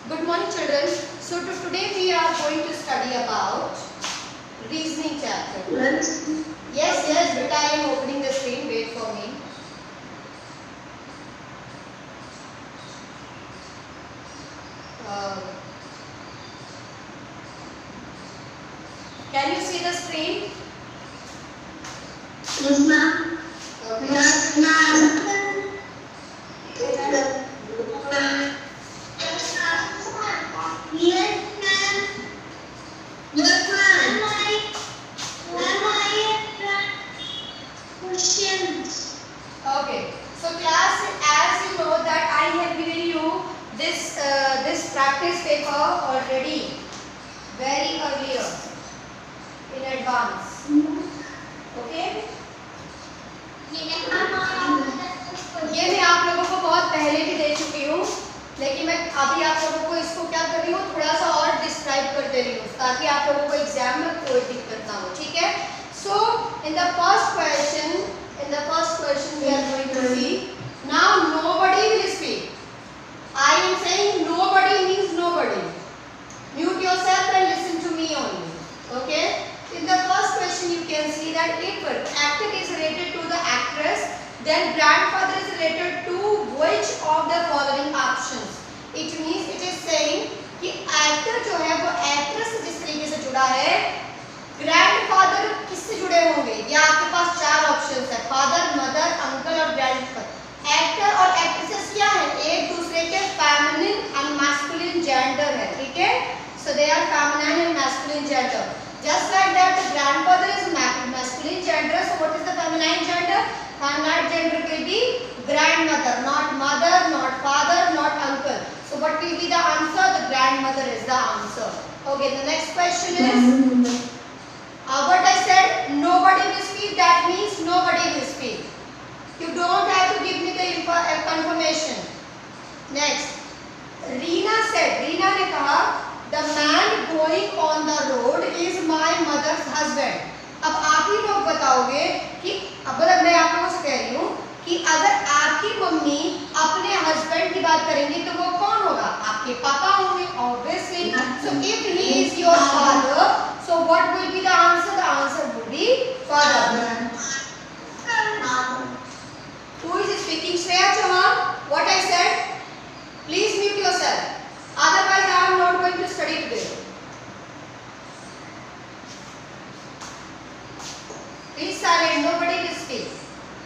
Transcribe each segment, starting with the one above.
Good morning, children. So today we are going to study about reasoning chapter. Yes, but I am opening the screen. Wait for me. Can you see the screen? Yes, ma'am. Okay. Yes, ma'am. Okay. So class, as you know that I have given you this practice paper already very earlier in advance. Okay. ये मैं आप लोगों को बहुत पहले भी दे चुकी हूँ, लेकिन मैं अभी आप लोगों को इसको क्या कर रही हूँ, थोड़ा सा और डिस्क्राइब कर दे रही हूँ ताकि आप लोगों को एग्जाम में कोई दिक्कत ना हो. ठीक है. So in the first question we are going to see. Now nobody will speak. I am saying nobody means nobody. Mute yourself and listen to me only. Okay. In the first question you can see that if actor is related to the actress, then grandfather is related to which of the following options? It means it is saying कि actor जो है वो actress से जिस तरीके से जुड़ा है, grandfather किससे जुड़े होंगे? ये आपके पास चार ऑप्शंस है, फादर, मदर, अंकल और ग्रैंडफादर. एक्टर और एक्ट्रेसेस क्या है? एक दूसरे के फेमिनिन एंड मैस्कुलिन जेंडर है. ठीक है. So they are feminine and masculine gender. Just like that, the grandfather is masculine gender. So what is the feminine gender? Feminine gender will be grandmother, not mother, not father, not uncle. So what will be the answer? The grandmother is the answer. Okay, the next question is what I said, nobody will speak. That means nobody will speak. You don't have to give me the confirmation. Next, Reena ने कहा the man going on the road is my mother's husband. अब आप ही लोग बताओगे कि अब मैं आप लोगों से कह रही हूँ कि अगर आपकी मम्मी अपने हस्बैंड की बात करेंगी तो वो कौन होगा? आपके पापा होंगे obviously. So if he is your father, so what will be the answer? The answer would be father. Who is speaking? Shreya Chauhan. What I said? Please mute yourself. Otherwise, I am not going to study today. Please silent. Nobody will speak.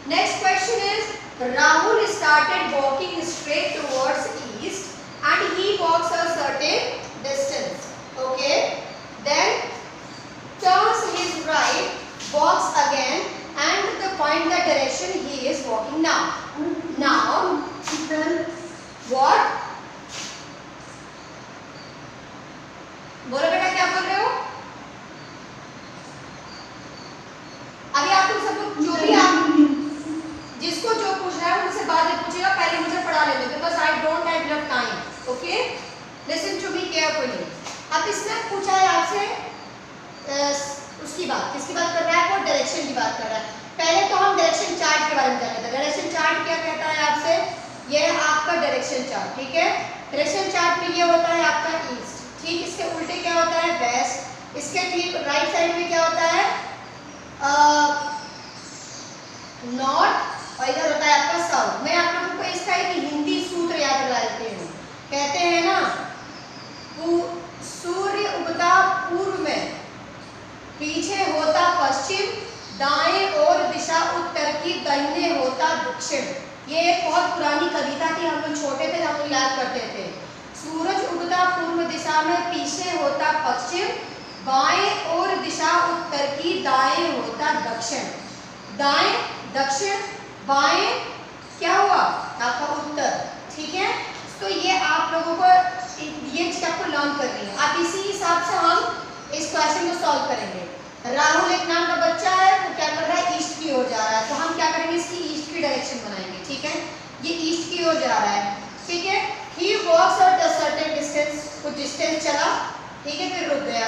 Next question is Rahul started walking straight towards east and he walks a certain distance. Okay. Then turns his right, walks again and find the direction he is walking now. Now, what? बोलो बेटा क्या बोल रहे हो? अभी आप लोग सब लोग जो भी आप जिसको जो पूछ रहा है मुझसे बाद में पूछेगा, पहले मुझे पढ़ा लेने because I don't have enough time. Okay, listen to me carefully. अब इसने पूछा है आपसे उसकी बात, किसकी बात कर रहा है? वो डायरेक्शन की बात कर रहा है. पहले तो हम डायरेक्शन चार्ट के बारे में जान लेते हैं. डायरेक्शन चार्ट क्या कहता है आपसे? ये है आपका डायरेक्शन चार्ट. ठीक है. डायरेक्शन चार्ट में ये होता है आपका ईस्ट. ठीक, इसके उल्टे क्या होता है? वेस्ट. इसके ठीक राइट साइड में क्या होता है? नॉर्थ. और इधर होता है आपका साउथ. मैं आप लोगों को इसका एक हिंदी सूत्र याद दिला देती हूँ. कहते हैं ना, सूर्य उगता पूर्व में, पीछे होता पश्चिम, दाएं और दिशा उत्तर की, दाहिने होता दक्षिण. ये एक बहुत पुरानी कविता थी. हम लोग छोटे थे, हम लोग याद करते थे. सूरज उगता पूर्व दिशा में, पीछे होता पश्चिम, बाएं और दिशा उत्तर की, दाएं होता दक्षिण. दाएं दक्षिण, बाएं क्या हुआ? आपका उत्तर. ठीक है. तो ये आप लोगों को ये चीज आपको लर्न करनी है. आप इसी हिसाब से हम इस क्वेश्चन को सॉल्व करेंगे. राहुल एक नाम का बच्चा है, वो क्या कर रहा है? ईस्ट की ओर जा रहा है. तो हम क्या करेंगे? इसकी ईस्ट की डायरेक्शन बनाएंगे. ठीक है. ये ईस्ट की ओर जा रहा है. ठीक है. He walks at a certain distance. कुछ डिस्टेंस चला. ठीक है. फिर रुक गया.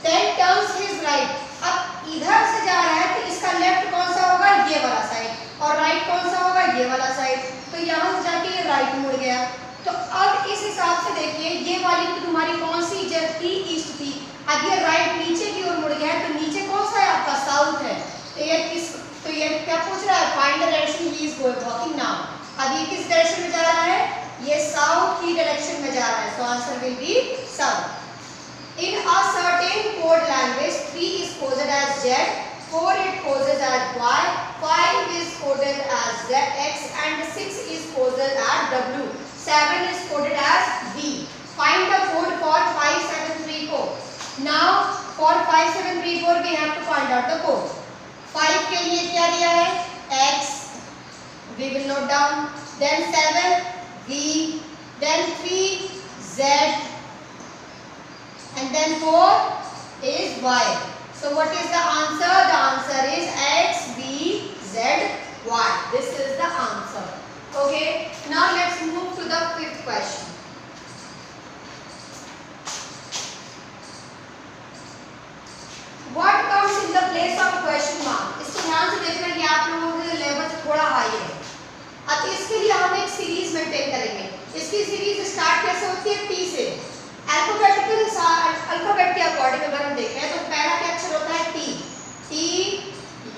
Then turns his right. अब इधर से जा रहा है तो इसका लेफ्ट कौन सा होगा? ये वाला साइड. और राइट कौन सा होगा? ये वाला साइड. तो यहाँ से जाके ये राइट मुड़ गया. तो अब इस हिसाब से देखिए, ये वाली तो तुम्हारी कौन सी जगह थी? ईस्ट थी। अब ये राइट नीचे की ओर मुड़ गया है, तो नीचे कौन सा है आपका? साउथ है। तो ये क्या पूछ रहा है? Find the direction he is going walking now. अब ये किस डायरेक्शन में जा रहा है? ये साउथ की डायरेक्शन में जा रहा है, so answer will be south. In a certain code language, 3 is coded as Z, 4 is coded as Y, 5 is coded as Z, X, and 6 is coded as W. 7 is coded as V. Find the code for 5734. Now, for 5734, we have to find out the code. 5 के लिए क्या दिया है? X. We will note down. Then 7 V. Then 3 Z. And then 4 is Y. So what is the answer? The answer is X, V, Z, Y. This is the answer. Okay. Now let's move to the fifth question. What comes in the place of a question mark? इसको ध्यान से देखना कि आप लोगों के level थोड़ा high है। अब इसके लिए हम एक सीरीज मेंटेन करेंगे। इसकी सीरीज स्टार्ट कैसे होती है? T से। अल्फाबेट के अकॉर्डिंग अगर हम देखें तो पहला क्या अक्षर होता है? T. T,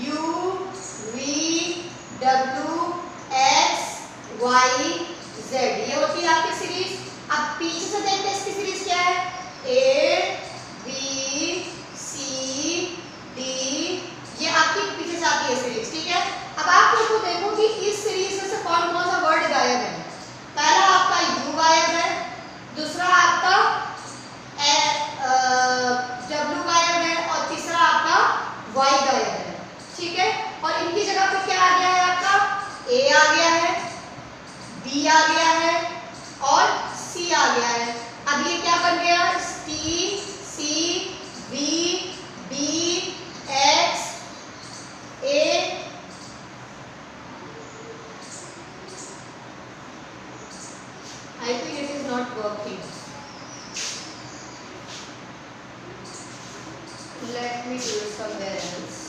U, V, W, X, Y, Z, ये होती है आपकी सीरीज। अब पीछे से देखते हैं इसकी सीरीज क्या है? ए, बी, सी, डी, ये आपकी पीछे से आती है सीरीज, ठीक है। अब आप लोग को देखो कि इस सीरीज में से कौन कौन सा वर्ड गायब है। पहला आपका यू गायब है, दूसरा आपका डब्ल्यू गायब है, और तीसरा आपका वाई गायब है, ठीक है। और इनकी जगह पे क्या आ गया है? आपका ए आ गया है, बी आ गया है, और सी आ गया है। अब ये क्या बन गया? T, C, V, B, X, A, I think it is not working. Let me do it somewhere else.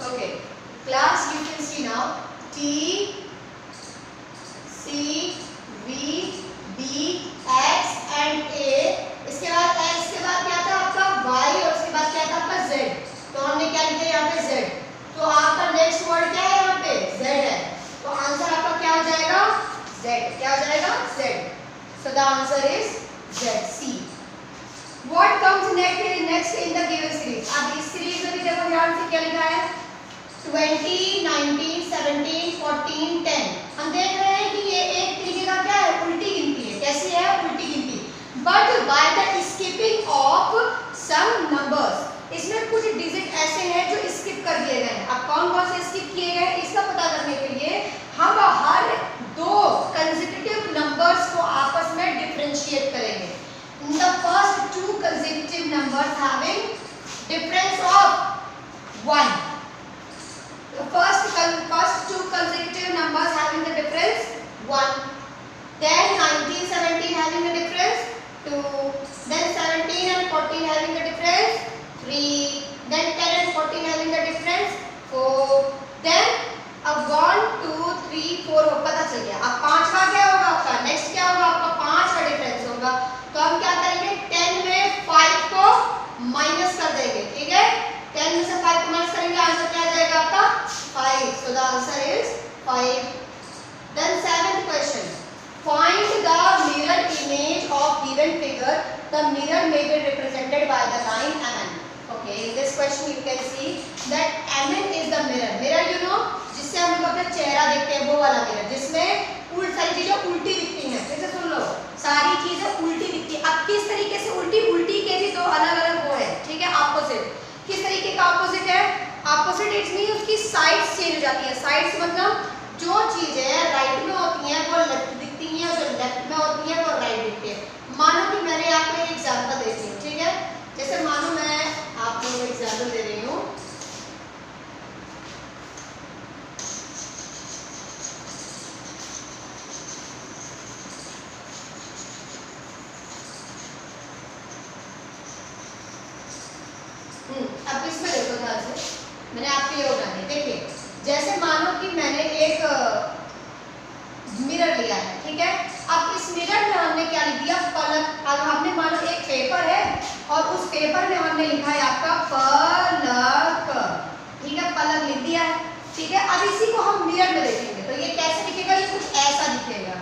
Okay, class, you can see now T, C, V, B, X and A. इसके बाद X के बाद क्या था आपका? Y, और उसके बाद क्या था आपका? Z. तो हमने क्या लिखा यहाँ पे? Z. तो आपका नेक्स्ट वर्ड क्या है यहाँ पे? Z है। तो आंसर आपका क्या हो जाएगा? Z. क्या हो जाएगा? Z. So the answer is Z, C. What comes next in the given series? अब इस सीरीज में भी देखो ध्यान से क्या लिखा है? 20, 19, 17, 14, 10. हम देख रहे हैं कि ये एक तरीके का क्या है? उल्टी गिनती है। कैसी है? उल्टी गिनती। But by the skipping of some numbers, इसमें कुछ डिजिट ऐसे हैं जो स्किप कर दिए गए हैं। अब कौन कौन से स्किप किए गए हैं इसका पता करने के लिए हम हर दो कंसेक्यूटिव नंबर्स को आपस में डिफरेंशिएट करेंगे। The first two consecutive numbers having difference of 1. The first two consecutive numbers having the difference 1. Then 19, 17 having the difference 2. Then 17 and 14 having the difference 3. Then 10 and 14 having the difference 4. Then अब 1, 2, 3, 4 पता चल गया। अब पांचवा क्या होगा आपका? Next क्या होगा आपका? 5 का डिफरेंस होगा। तो हम क्या करेंगे? 10 में 5 को माइनस कर देंगे, ठीक है। 10 में से 5 को माइनस करेंगे, आंसर क्या आ जाएगा आपका? 5. So the answer is 5. Then 7th question. Find the mirror image of given figure. The mirror may be represented by the line MN. Okay, in this question you can see that MN is the mirror. Mirror you know, जिससे हम लोग अपना चेहरा देखते हैं, वो वाला mirror जिसमें सारी चीजें उल्टी दिखती हैं। फिर से सुन लो, सारी चीजें उल्टी दिखती है। अब किस तरीके से उल्टी? उल्टी के भी दो अलग अलग वो है, ठीक है, ऑपोजिट। किस तरीके का ऑपोजिट है? ऑपोजिट इट्स मीन उसकी साइड्स चेंज हो जाती है। साइड्स मतलब जो चीजें राइट में होती हैं वो लेफ्ट दिखती हैं, जो लेफ्ट में होती हैं वो राइट दिखती है। मानो कि मैंने आपको एक एग्जांपल देती हूँ, ठीक है। जैसे मानो मैं आप लोगों को एग्जांपल दे रही हूँ। अब इसमें देखो ध्यान से, मैंने आपके ये बनाने देखिए। जैसे मानो कि मैंने एक पेपर में हमने लिखा है आपका पलक, ठीक है, पलक लिख दिया है, ठीक है। अब इसी को हम मिरर में देखेंगे तो ये कैसे दिखेगा, ये कुछ ऐसा दिखेगा,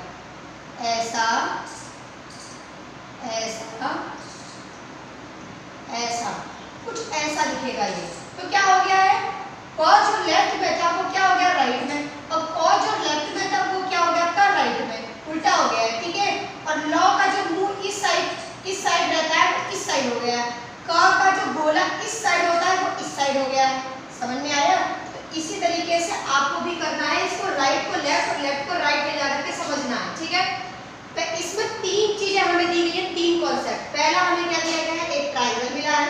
ऐसा ऐसा ऐसा, कुछ ऐसा दिखेगा ये। तो क्या हो गया है, क जो लेफ्ट में था वो क्या हो गया राइट में, अब क जो लेफ्ट में था वो क्या हो गया आपका राइट में, उल्टा हो गया है, ठीक है। और लॉ का जो मुंह इस साइड रहता है वो इस साइड हो गया है, क का जो गोला इस साइड होता है वो इस साइड हो गया है। समझ में आया? तो इसी तरीके से आपको भी करना है, इसको राइट को लेफ्ट और लेफ्ट को राइट ले जाकर के समझना है, ठीक है। तो इसमें तीन चीजें हमें दी गई हैं, तीन कॉन्सेप्ट। पहला हमें क्या दिया गया है, एक ट्रायंगल मिला है,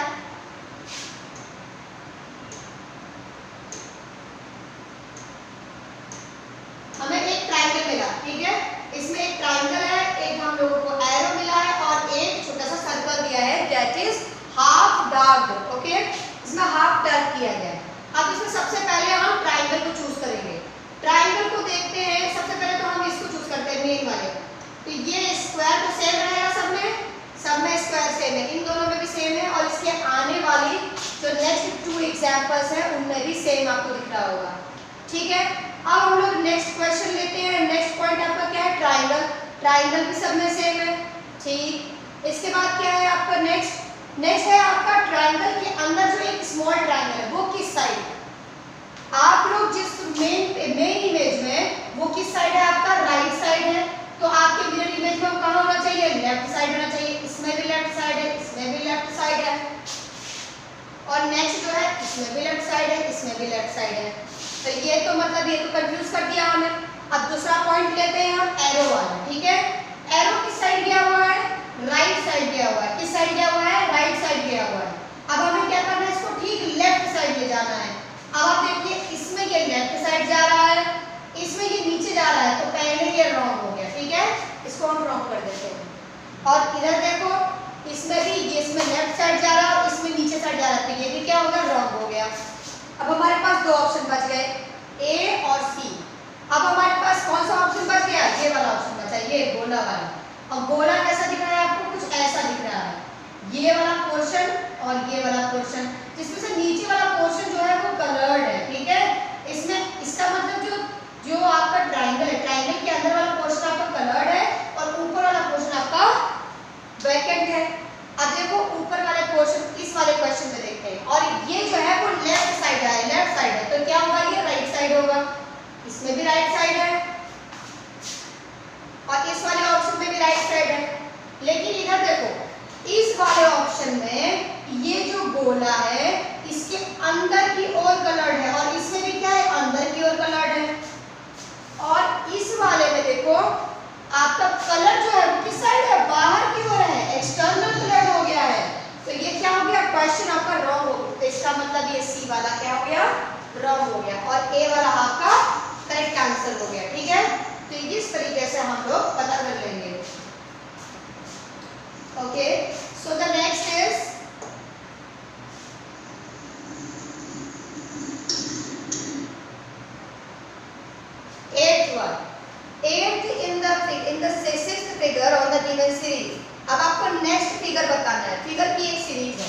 हमें एक ट्रायंगल मिला, ठीक है। इसमें एक ट्रायंगल है, एक हम लोगों को एरो मिला है और एक छोटा सा सर्कल दिया है that is half dark, okay. इसमें हाफ डार्क किया गया है। अब इसमें सबसे पहले हम ट्रायंगल को चूज करेंगे। ट्रायंगल को देखते हैं, सबसे पहले तो हम इसको चूज करते हैं मेन वाले। तो ये स्क्वायर तो सेम रहेगा सब में स्क्वायर सेम है, इन दोनों में भी सेम है और इसके आने वाली जो नेक्स्ट 2 एग्जांपल्स हैं उनमें भी सेम आपको दिख रहा होगा, ठीक है। अब हम लोग नेक्स्ट क्वेश्चन लेते हैं। नेक्स्ट पॉइंट आपका क्या है, ट्रायंगल। ट्रायंगल भी सब में सेम है, ठीक। इसके बाद क्या है आपका नेक्स्ट है आपका ट्रायंगल के अंदर जो एक स्मॉल ट्रायंगल है वो किस साइड, आप लोग जिस मेन इमेज में वो किस साइड है आपका राइट साइड है, तो आपके मिरर इमेज में कहां होना चाहिए, लेफ्ट साइड होना चाहिए। इसमें भी लेफ्ट साइड है, इसमें भी लेफ्ट साइड है और नेक्स्ट जो है इसमें भी लेफ्ट साइड है, इसमें भी लेफ्ट साइड है। तो ये तो मतलब ये तो कंफ्यूज कर दिया हमें। अब दूसरा पॉइंट लेते हैं हम एरो वाला, ठीक है। एरो किस साइड गया हुआ है, राइट साइड गया हुआ है, किस साइड गया हुआ है, राइट साइड गया हुआ है। अब हमें क्या करना है, इसको ठीक लेफ्ट साइड ले जाना है। अब आप देखिए इसमें ये लेफ्ट साइड जा रहा है, इसमें ये नीचे जा रहा है, तो पहले ये रॉन्ग हो गया, ठीक है, इसको हम रॉन्ग कर देते हैं। और इधर देखो इसमें भी ये इसमें लेफ्ट साइड जा रहा है और इसमें नीचे साइड जा रहा है, तो ये भी क्या हो गया, रॉन्ग हो गया। अब हमारे पास दो ऑप्शन बच गए, ए और सी। अब हमारे पास कौन सा ऑप्शन बच गया, ये वाला ऑप्शन बचा, ये गोला वाला। और गोला कैसा दिख रहा है आपको, कुछ ऐसा दिख रहा है, ये वाला पोर्शन और ये वाला पोर्शन, जिसमें से नीचे वाला पोर्शन जो है वो कलर्ड है, ठीक है। इसमें इसका मतलब जो आपका ट्रायंगल है, ट्रायंगल के अंदर वाला पोर्शन आपका कलर्ड है और ऊपर वाला पोर्शन आपका वैकेंट है। अब देखो ऊपर वाले पोर्शन इस वाले क्वेश्चन में देखते हैं, और ये जो है वो लेफ्ट साइड है, लेफ्ट साइड है, तो क्या होगा, ये राइट साइड होगा। इसमें भी राइट साइड है और इस वाले ऑप्शन में भी राइट साइड है। लेकिन इधर देखो इस वाले ऑप्शन में ये जो गोला है इसके अंदर की ओर कलर्ड है और इसमें भी क्या है, अंदर की ओर कलर्ड है। और इस वाले में देखो आपका कलर जो है वो किस साइड है, बाहर की ओर है, एक्सटर्नल कलर हो गया है। तो ये क्या हो गया, क्वेश्चन आपका रॉन्ग हो गया। तो इसका मतलब ये सी वाला क्या हो गया, रॉन्ग हो गया और ए वाला आपका करेक्ट आंसर हो गया, ठीक है। तो इस तरीके से हम लोग पता कर लेंगे, okay. So the next is in the sixth figure on the given series। अब आपको नेक्स्ट फिगर बताना है, फिगर की एक सीरीज है,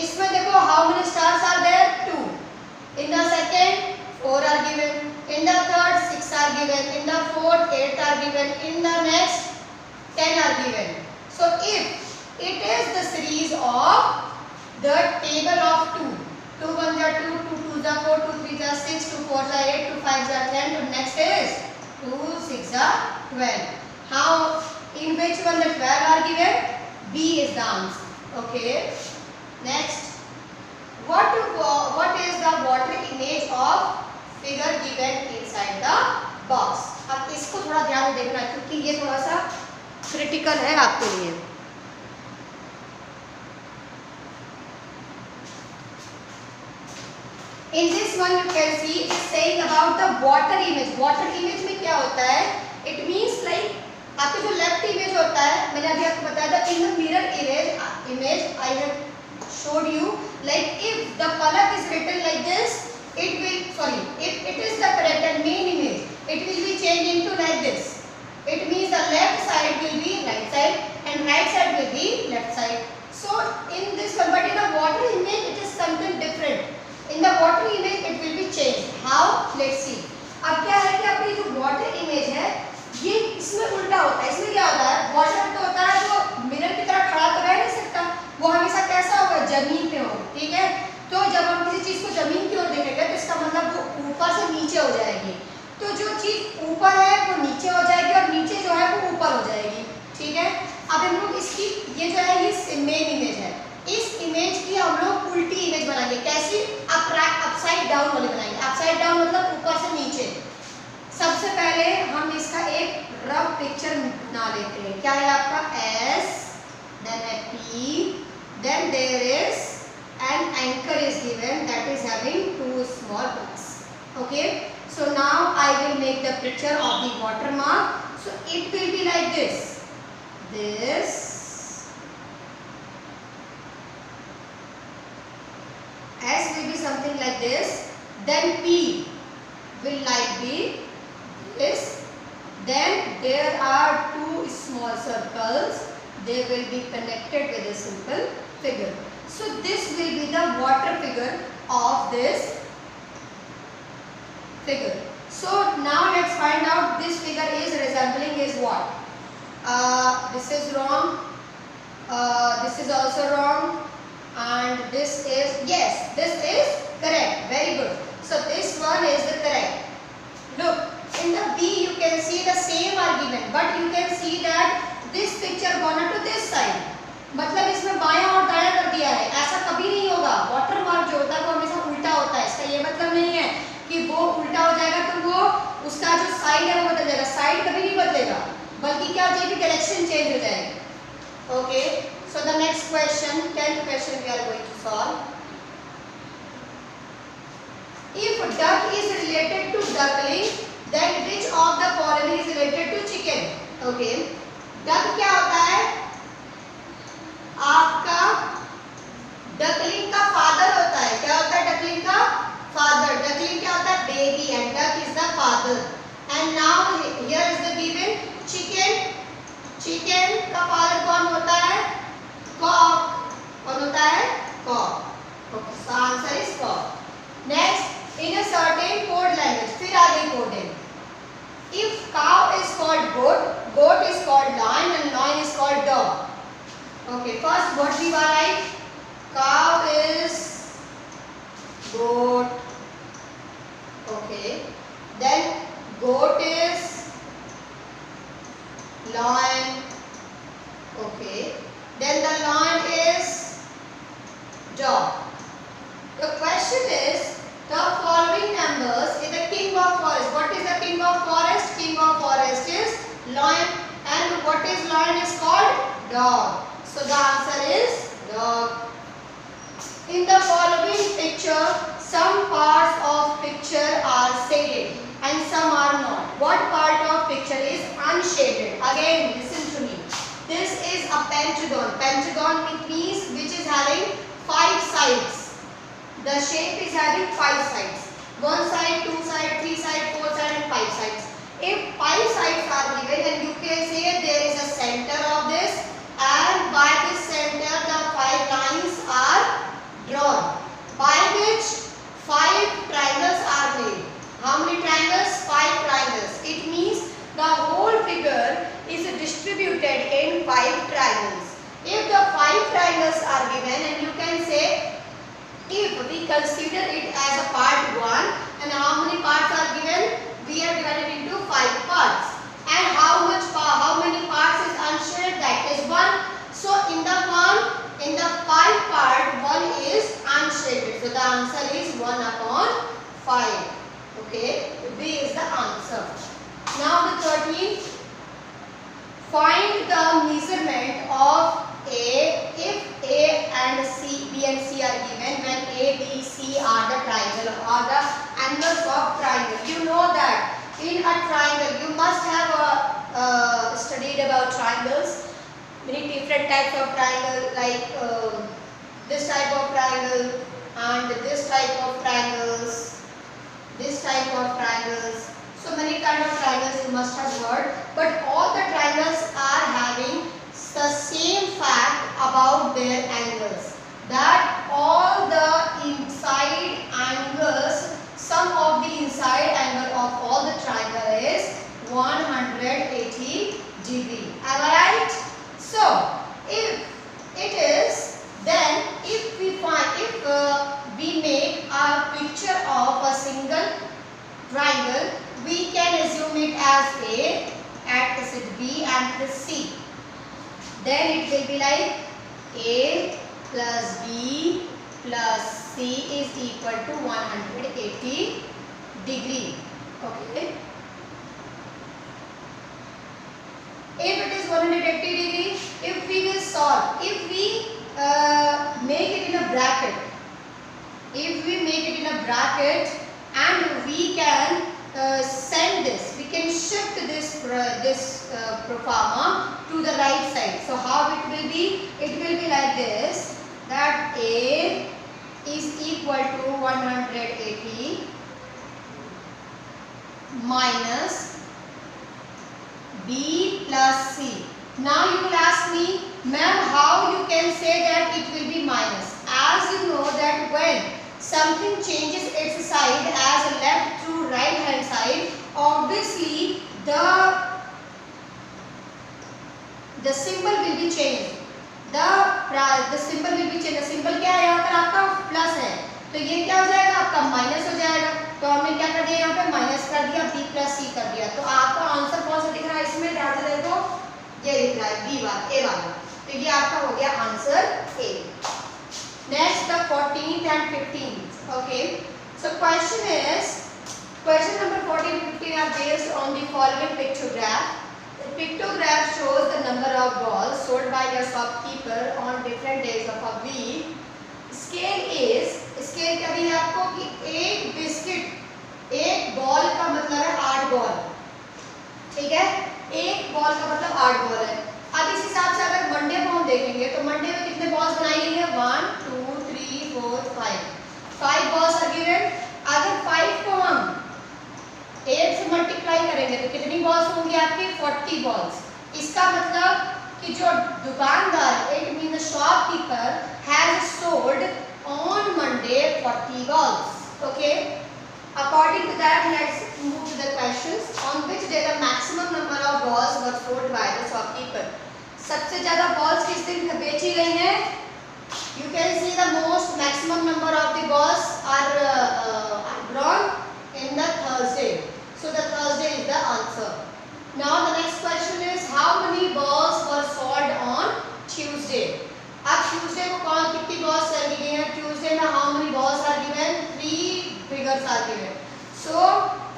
इसमें देखो how many stars are there, 2। In the second 4 are given, in the third 6 are given, in the fourth 8 are given, in the next 10 are given. So if it is the series of the table of 2, 2 1 are 2, 2 2 are 4, 2 3 are 6, 2 4 are 8, 2 5 are 10, to next is 2 6 are 12. How, in which one the 12 are given? B is the answer. Okay. Next, what is the water image of figure given inside the box? अब इसको थोड़ा ध्यान से देखना क्योंकि ये थोड़ा सा क्रिटिकल है आपके लिए। In this one you can see it is saying about the water image. Water image में क्या होता है? It means like आपके जो लेफ्ट इमेज होता है, मैंने अभी आपको बताया था, in the mirror image I have showed you, like if the palak is written like this, it will, sorry, if it is the correct and main image, it will be changed into like this. It means the left side will be right side and right side will be left side. So in this one, but in उल्टा होता है। इसमें क्या होता है, water तो होता है वो मिरर की तरह खड़ा तो रह नहीं सकता, वो हमेशा कैसा होगा, जमीन पे होगा, ठीक है। तो जब हम किसी चीज को जमीन की ओर देखेंगे तो इसका मतलब वो ऊपर से नीचे हो जाएगी, तो जो चीज ऊपर है वो नीचे हो जाएगी और नीचे जो है वो ऊपर हो जाएगी, ठीक है। अब हम लोग इसकी ये जो है ये मेन इमेज है, इस इमेज की हम लोग उल्टी इमेज बनाएंगे। कैसी, अपसाइड डाउन वाली बनाएंगे। अपसाइड डाउन मतलब ऊपर से नीचे। सबसे पहले हम इसका एक रफ पिक्चर बना लेते हैं। क्या है आपका, S, then है P, then there is an anchor is given that is having two small plugs. Okay, so now I will make the picture of the watermark. So it will be like this. S will be something like this. Then P will like be this. Then there are two small circles. They will be connected with a simple figure. So this will be the water figure of this figure. So now let's find out this figure is resembling is what. This is wrong. This is also wrong. And this is, yes, this is correct. Very good. So this one is the correct. Look, in the B you can see the same argument, but you can see that this picture gone to this side. मतलब इसमें बायां और दायां कर दिया है। ऐसा कभी नहीं होगा, वाटर मार्क जो होता है वो हमेशा उल्टा होता है। इसका ये मतलब नहीं है कि वो उल्टा हो जाएगा तो वो उसका जो साइड है वो बदल जाएगा। साइड कभी नहीं बदलेगा, बल्कि क्या हो जाएगी, डायरेक्शन चेंज हो जाएगी। Okay, so the next question, 10th question we are going to solve. If duck is related to duckling, then which of the following is related to chicken? Okay, duck क्या होता है, आपका duckling का father होता है। क्या होता है, डकलिंग का फादर। डकलिंग क्या होता है, baby, and duck is the father. And now here is the given chicken. Chicken का फादर कौन होता है, कॉक। कौन होता है, cock. Okay, so answer is cock. Next, in a certain code language, फिर आगे coding. If cow is called goat, goat is called lion and lion is called dog. Okay, first what we write, cow is goat. Okay, then goat is lion. Okay, then the lion is dog. The question is, the following members is the king of forest. What is the king of forest? King of forest is lion, and what is lion is called dog. So the answer is dog. In the following picture, some parts of picture are shaded and some are not. What part of picture is unshaded? Again, listen to me. This is a pentagon. Pentagon means which is having 5 sides. The shape is having 5 sides. 1 side, 2 side, 3 side, 4 side and 5 sides. If 5 sides are given, then you can say there is a center of this, and by this center the 5 lines are drawn, by which 5 triangles are made. How many triangles? 5 triangles. It means the whole figure is distributed in 5 triangles. If the 5 triangles are given, and you can say, if we consider it as a part 1, and how many parts are given? We are divided into 5 parts. And how many parts is unshaded? That is 1. So in the 5 part, 1 is unshaded. So the answer is 1 upon 5. Okay, B is the answer. Now the 13th, find the measurement of A if A and C, B and C are given when A, B, C are the triangle or the angles of triangle. You know that in a triangle you must have studied about triangles, many different types of triangle, like this type of triangle and this type of triangles, this type of triangles. So many kind of triangles you must have heard, but all the triangles are having the same fact about their angles, that all the inside angles, sum of the inside angle of all the triangle is 180 degree. Am I right? So if it is, then if we make a picture of a single triangle, we can assume it as A, at B and this C. Then it will be like A plus B plus C is equal to 180 degree. Okay. If it is 180 degree, if we will solve, if we make it in a bracket, and we can send this, we can shift this proforma to the right side. So how it will be? It will be like this, that A is equal to 180 minus B plus C. Now you will ask me, ma'am, how you can say that it will be minus? As you know that when something changes its side as left to right hand side, obviously the symbol will be changed. The symbol will be changed. The symbol क्या है यहाँ पर आपका plus है, तो ये क्या हो जाएगा आपका माइनस हो जाएगा. तो हमने क्या कर दिया यहाँ पे माइनस कर दिया, b प्लस सी कर दिया. तो आपका आंसर कौन सा दिख रहा है इसमें? ध्यान से देखो, ये दिख रहा है बी वाला, ए वाला. तो ये आपका हो गया answer A. Next the 14th and 15th. Okay. So question number 14 and 15 are based on the following pictograph. The pictograph shows the number of balls sold by your shopkeeper on different days of a week. Scale क्या भी है आपको कि एक biscuit, एक ball का मतलब है 8 बॉल. ठीक है, एक बॉल का मतलब 8 बॉल है. अब इस हिसाब से अगर मंडे को हम देखेंगे तो मंडे में कितने बॉल्स बनाई गई है? 1 2 3 4 5 बॉल्स आर गिवन. अगर 5 को हम 8 से मल्टीप्लाई करेंगे तो कितनी बॉल्स होंगी आपकी? 40 बॉल्स. इसका मतलब कि जो दुकानदार, it mean the shopkeeper has sold on Monday 40 balls. Okay. According to that, let's move to the questions. On which day the maximum number of balls were sold by the shopkeeper? सबसे ज़्यादा balls किस दिन बेची गई हैं? You can see the most maximum number of the balls are drawn in the Thursday. So the Thursday is the answer. Now the next question is how many balls were sold on Tuesday? अब Tuesday को कितनी balls sell की गई हैं? Tuesday में how many balls are given? 3 figures are given. So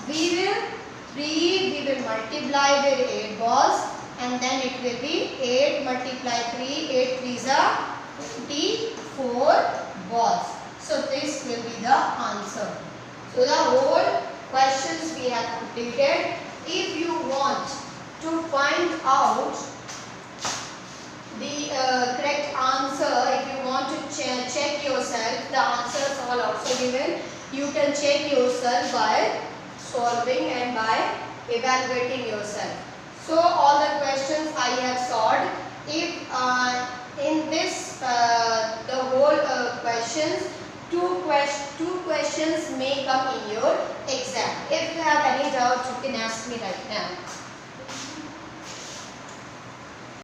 we will multiply with 8 balls and then it will be 8 multiply 3, 8 3s are 24 balls. So this will be the answer. So the whole questions we have completed. If you want to find out the correct answer, if you want to check yourself, the answers all also given. You can check yourself by solving and by evaluating yourself. So all the questions I have solved. If in this the whole questions, two questions may come in your exam. If you have any doubt, you can ask me right now.